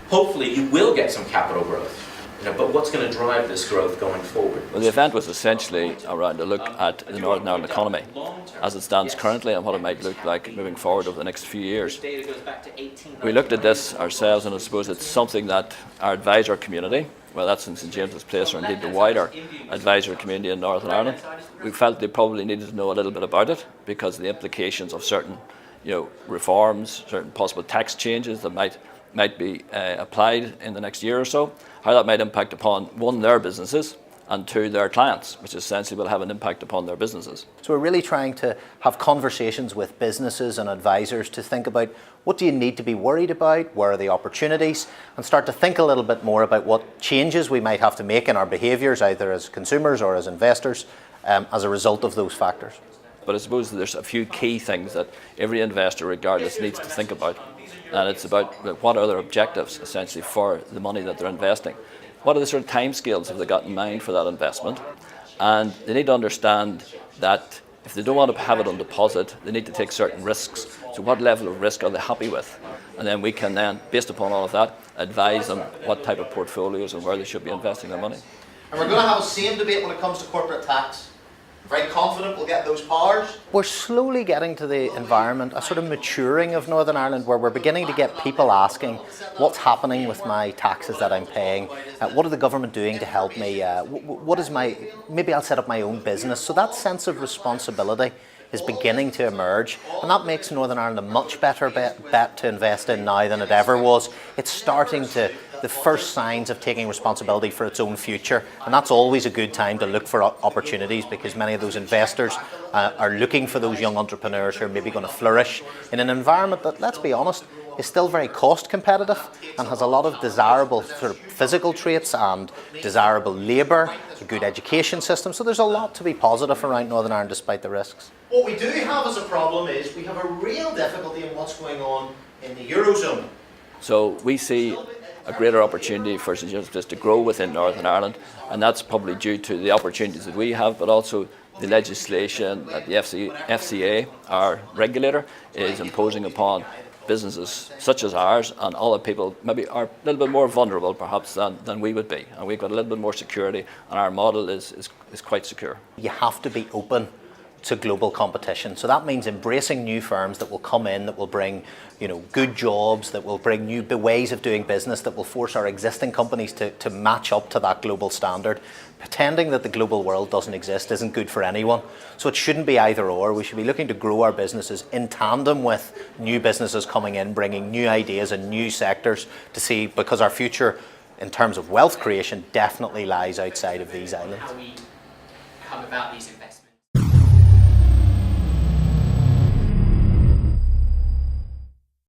Hopefully you will get some capital growth. But what's going to drive this growth going forward? Well, the event was essentially around a look at the Northern Ireland economy as it stands currently and what it might look like moving forward over the next few years. We looked at this ourselves, and I suppose it's something that our advisor community, well, that's in St James's Place, or indeed the wider advisor community in Northern Ireland, we felt they probably needed to know a little bit about it because of the implications of certain reforms, certain possible tax changes that might be applied in the next year or so, how that might impact upon, one, their businesses, and two, their clients, which essentially will have an impact upon their businesses. So we're really trying to have conversations with businesses and advisors to think about what do you need to be worried about, where are the opportunities, and start to think a little bit more about what changes we might have to make in our behaviours, either as consumers or as investors, as a result of those factors. But I suppose there's a few key things that every investor, regardless, needs to think about. And it's about what are their objectives, essentially, for the money that they're investing. What are the sort of timescales have they got in mind for that investment? And they need to understand that if they don't want to have it on deposit, they need to take certain risks. So what level of risk are they happy with? And then we can then, based upon all of that, advise them what type of portfolios and where they should be investing their money. And we're going to have the same debate when it comes to corporate tax. Very confident we'll get those powers. We're slowly getting to the environment, a sort of maturing of Northern Ireland, where we're beginning to get people asking what's happening with my taxes that I'm paying, what are the government doing to help me, what is maybe I'll set up my own business. So that sense of responsibility is beginning to emerge, and that makes Northern Ireland a much better bet to invest in now than it ever was. It's starting to, the first signs of taking responsibility for its own future, and that's always a good time to look for opportunities, because many of those investors are looking for those young entrepreneurs who are maybe going to flourish in an environment that, let's be honest, is still very cost competitive and has a lot of desirable sort of physical traits and desirable labour, a good education system. So there's a lot to be positive around Northern Ireland despite the risks. What we do have as a problem is we have a real difficulty in what's going on in the Eurozone. So we see a greater opportunity for St James's Place to grow within Northern Ireland, and that's probably due to the opportunities that we have, but also the legislation that the FCA, our regulator, is imposing upon businesses such as ours, and other people maybe are a little bit more vulnerable perhaps than we would be, and we've got a little bit more security, and our model is quite secure. You have to be open to global competition. So that means embracing new firms that will come in, that will bring good jobs, that will bring new ways of doing business, that will force our existing companies to match up to that global standard. Pretending that the global world doesn't exist isn't good for anyone. So it shouldn't be either or. We should be looking to grow our businesses in tandem with new businesses coming in, bringing new ideas and new sectors to see, because our future in terms of wealth creation definitely lies outside of these islands. How we come about these investments.